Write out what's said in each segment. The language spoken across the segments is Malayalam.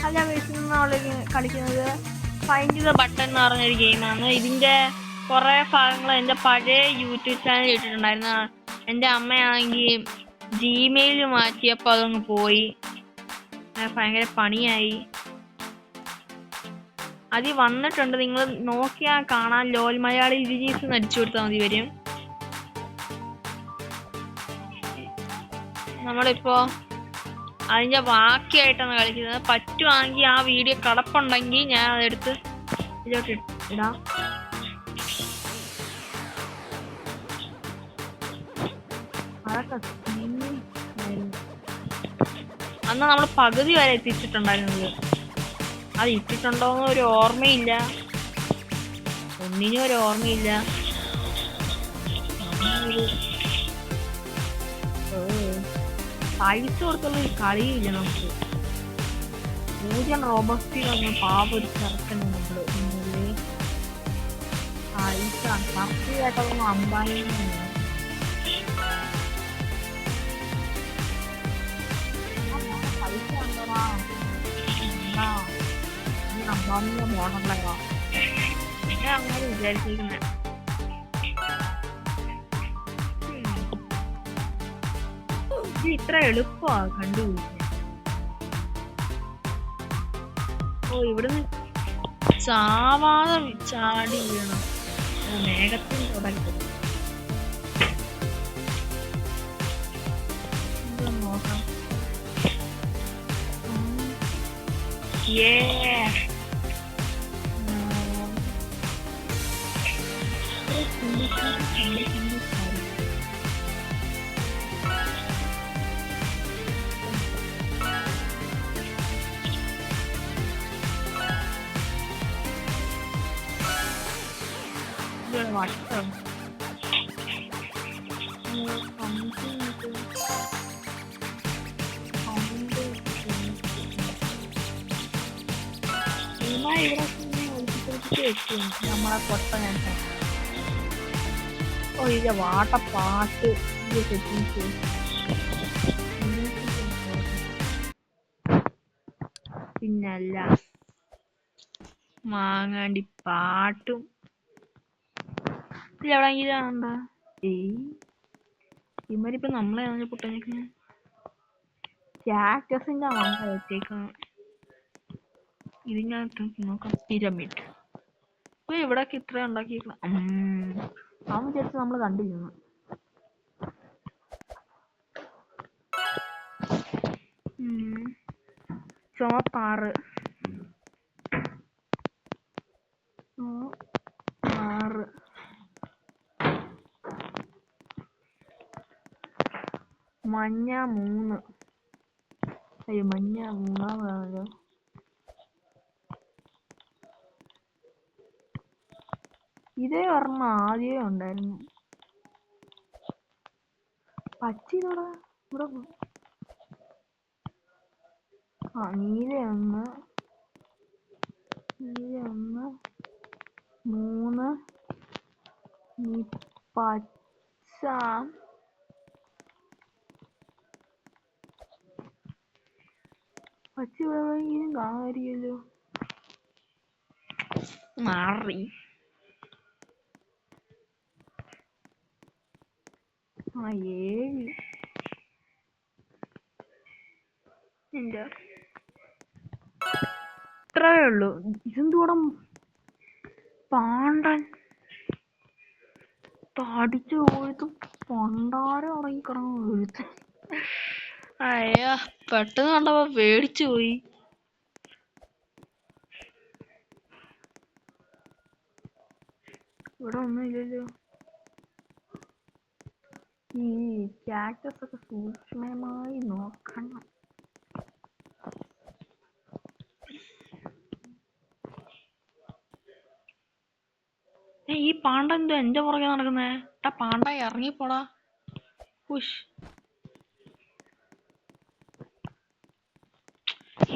ഹലോ ഗൈസ്, നമ്മൾ കളിക്കുന്നത് ഫൈൻഡ് ദ ബട്ടൺ എന്ന് പറഞ്ഞൊരു ഗെയിമാണ്. ഇതിൻ്റെ കുറേ ഭാഗങ്ങൾ എൻ്റെ പഴയ യൂട്യൂബ് ചാനൽ ഇട്ടിട്ടുണ്ടായിരുന്നു. എൻ്റെ അമ്മയാണെങ്കിൽ ജിമെയിൽ മാറ്റിയപ്പോൾ അതങ്ങ് പോയി. ഭയങ്കര പണിയായി. അതിൽ വന്നിട്ടുണ്ട്, നിങ്ങൾ നോക്കിയാൽ കാണാൻ. ലോൽ മലയാളി രിജീസ് അടിച്ചു കൊടുത്താൽ മതി, വരും. നമ്മളിപ്പോൾ അതിൻ്റെ ബാക്കിയായിട്ടാണ് കളിക്കുന്നത്. പറ്റുവാണെങ്കിൽ ആ വീഡിയോ കിടപ്പുണ്ടെങ്കിൽ ഞാൻ അതെടുത്ത് ഇതിലോട്ട് ഇടാം. അതൊക്കെ അന്ന് നമ്മൾ പകുതി വരെ എത്തിച്ചിട്ടുണ്ടായിരുന്നത്. അത് ഇട്ടിട്ടുണ്ടോന്ന് ഒരു ഓർമ്മയില്ല, ഒന്നിനും ഒരു ഓർമ്മയില്ല. പൈസ കൊടുത്തുള്ള ഒരു കളിയില്ല നമുക്ക്. 0 റോബസ്റ്റിലൊന്ന് പാപ ഒരു ചെറുക്കുന്നുണ്ട്. പൈസ കറക്റ്റായിട്ടൊന്നും 50,000 പൈസ ഉണ്ടോടാ. 50,000 പോണല്ലോ. ഞാൻ അങ്ങനെ വിചാരിച്ചിരിക്കുന്നത്. ഇത്ര എളുപ്പമാണ് കണ്ടുപിടിക്കാൻ. ഓ, ഇവിടുന്ന് ചാവാതെ ചാടി വീണം. മേഘത്തിൽ തുടങ്ങി നോക്കാം. വട്ടം നമ്മളെ കൊട്ട. ഓ, ഇത് വാട്ടപ്പാട്ട് പിന്നല്ല മാങ്ങാണ്ടി പാട്ടും. എവിടെങ്കിലാണ്ടാ ഇവരിപ്പോ നമ്മളെ പൊട്ടനിക്കുന്ന ക്യാക്ടസിന്റെ മണ്ട വെച്ചേക്കാണ്. ഇതിനകത്ത് നോക്കാം. പിരമിഡ് ഇപ്പൊ ഇവിടൊക്കെ ഇത്ര ഉണ്ടാക്കിയേക്കണം. അവൻ വിചാരിച്ച് നമ്മള് കണ്ടിരുന്നു. ചുവപ്പാറ് മഞ്ഞ 3. അയ്യോ, മഞ്ഞ 3 ഇതേ ഒരെണ്ണം ആദ്യമേ ഉണ്ടായിരുന്നു. പച്ച ഇവിടെ നീല 1 3 പച്ച എവിടെയെങ്കിലും കാണുമായിരിക്കുമല്ലോ. മാറി 7. ഇത്രയേ ഉള്ളൂ. ഇതെന്തൂടെ പാണ്ടൻ തടിച്ചു പോയിട്ട് പണ്ടാരം ഉറങ്ങിക്കിടന്നു എഴുത്ത്. അയ്യാ, പെട്ടെന്ന് കണ്ടപ്പോ പേടിച്ചു പോയി. ഇവിടെ ഒന്നുമില്ലല്ലോ. ഈ ക്യാക്ടസ് ഒക്കെ സൂക്ഷ്മമായി നോക്കണം. ഈ പാണ്ട എന്തോ എന്റെ പുറകെ നടക്കുന്നേ. പാണ്ട ഇറങ്ങിപ്പോടാ.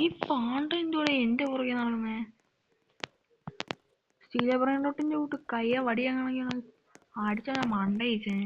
ഈ പാണ്ട എന്തോടെ എന്റെ പുറകെ നടക്കുന്നേ. സ്റ്റീലബ്രൈൻഡോട്ടിന്റെ കൂട്ട് കയ്യ വടിയാണെങ്കിൽ അടിച്ച മണ്ട കഴിച്ചേ.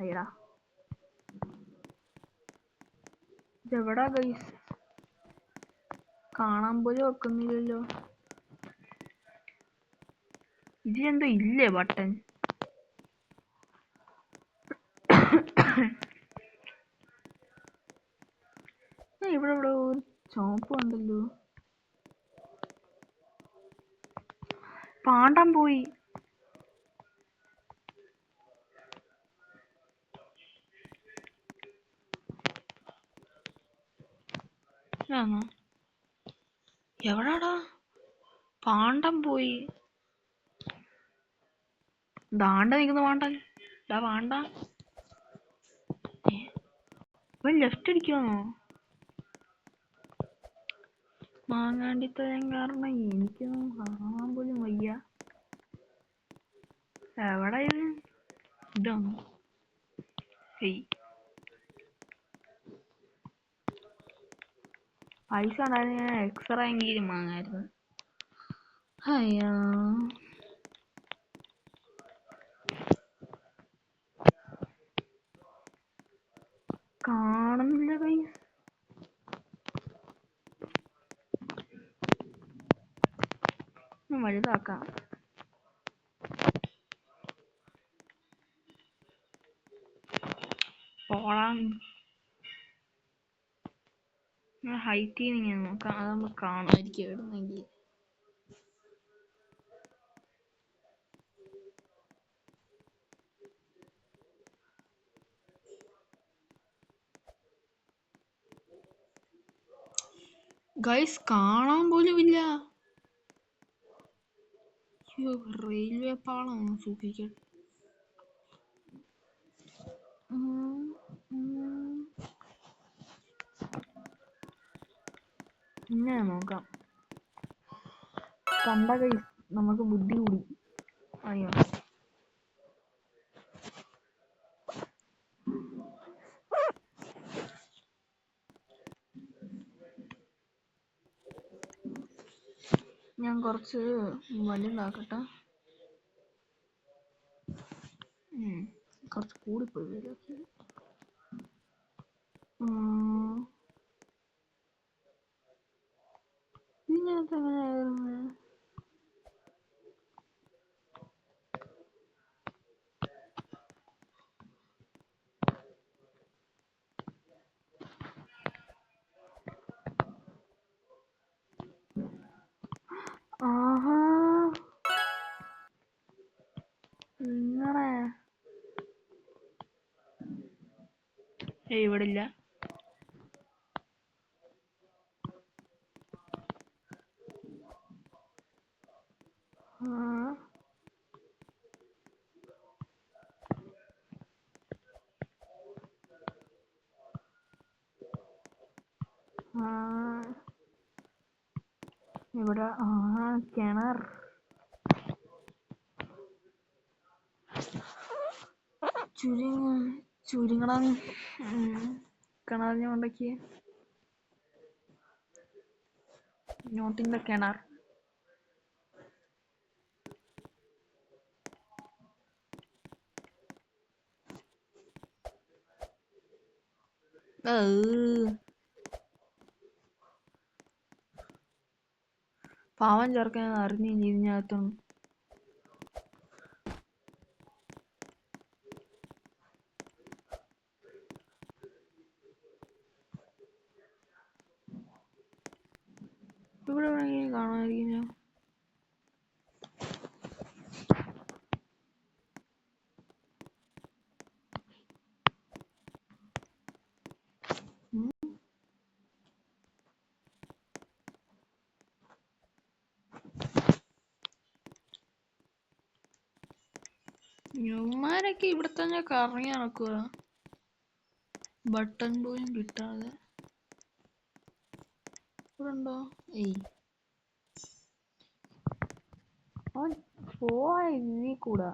അയ്യടാ, ഇതെവിടാ ഗൈസ്? കാണാൻ പോലും വെക്കുന്നില്ലല്ലോ. ഇതിനെന്തോ ഇല്ലേ ബട്ടൺ? ഇവിടെ ഇവിടെ ഒരു ചോപ്പ് ഉണ്ടല്ലോ. പാണ്ടാൻ പോയി. എവിടാടാ? പാണ്ടം പോയി. ദാണ്ട നിൽക്കുന്ന പാണ്ടൻ. ഇതാ പാണ്ട. ഇവൻ ലെഫ്റ്റ് അടിക്കുവാണോ? മാങ്ങാണ്ടിത്തരം കാരണം എനിക്കൊന്നും കാണാൻ പോലും വയ്യ. എവിടെ ഇത്? ഇതാണോ? പൈസ ഉണ്ടായിരുന്നു, ഞാൻ എക്സ്ട്രാ എങ്കിലും വാങ്ങായിരുന്നു. അയ്യോ, കാണുന്നില്ല പൈസ. വലുതാക്കാം. പോളാം. ഹൈറ്റ് ചെയ്ത് ഇങ്ങനെ നോക്കാം, അത് നമുക്ക് കാണുമായിരിക്കും എവിടുന്നെങ്കിൽ. ഗൈസ് കാണാൻ പോലും ഇല്ല. റെയിൽവേ പാളം സൂക്ഷിക്കട്ടെ. ഇങ്ങനെ നോക്കാം. കണ്ട ഗൈസ്, നമുക്ക് ബുദ്ധി കൂടി. അയ്യോ, ഞാൻ കുറച്ച് വലുതാക്കട്ടെ. കുറച്ച് കൂടിപ്പോയി വലുതാക്കി. ഇതിനകത്ത് എങ്ങനെയായിരുന്നു? ആഹാ, ഇങ്ങനെ ഇവിടെ ഇല്ല. ഇവിടെ കിണർ. ചുരുങ്ങണം. കിണറിനെ കൊണ്ടൊക്കെ നോട്ടിന്റെ കിണർ. പാവം ചേർക്കാൻ അറിഞ്ഞു ഇതിനകത്തൊന്നും. ഇവിടെ വേണമെങ്കിൽ കാണാമായിരിക്കും. ന്യൂമാരൊക്കെ ഇവിടെ തന്നെ കറങ്ങി നടക്കുക, ബട്ടൺ പോലും കിട്ടാതെ. ഇവിടെ ഉണ്ടോ? അവൻ പോവാ ഇനി കൂടാ.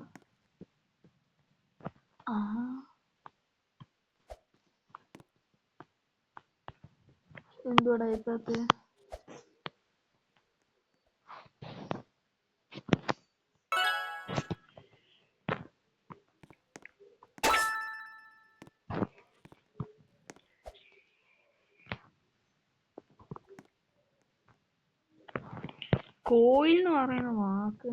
എന്തുവാടാ ഇപ്പത്തെ? കോയിൽ എന്ന് പറയുന്ന വാക്ക്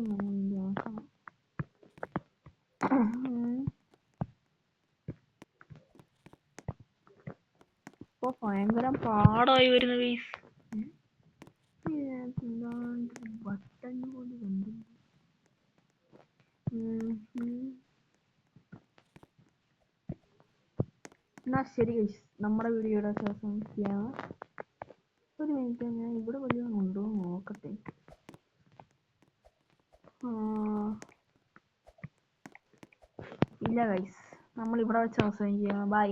ഇപ്പൊ ഭയങ്കര പാടായി വരുന്ന ഗൈസ്. ബട്ടൺ പോലെ കണ്ടു. എന്നാ ശരി ഗൈസ്, നമ്മുടെ വീഡിയോയുടെ അവസാനിക്കുകയാണ്. ഒരു മിനിറ്റ്, ഞാൻ ഇവിടെ വല്ലതും ഉണ്ടോ നോക്കട്ടെ. ഇല്ല ഗൈസ്, നമ്മൾ ഇവിടെ വെച്ച് അവസാനിക്കുകയാണ്. ബൈ.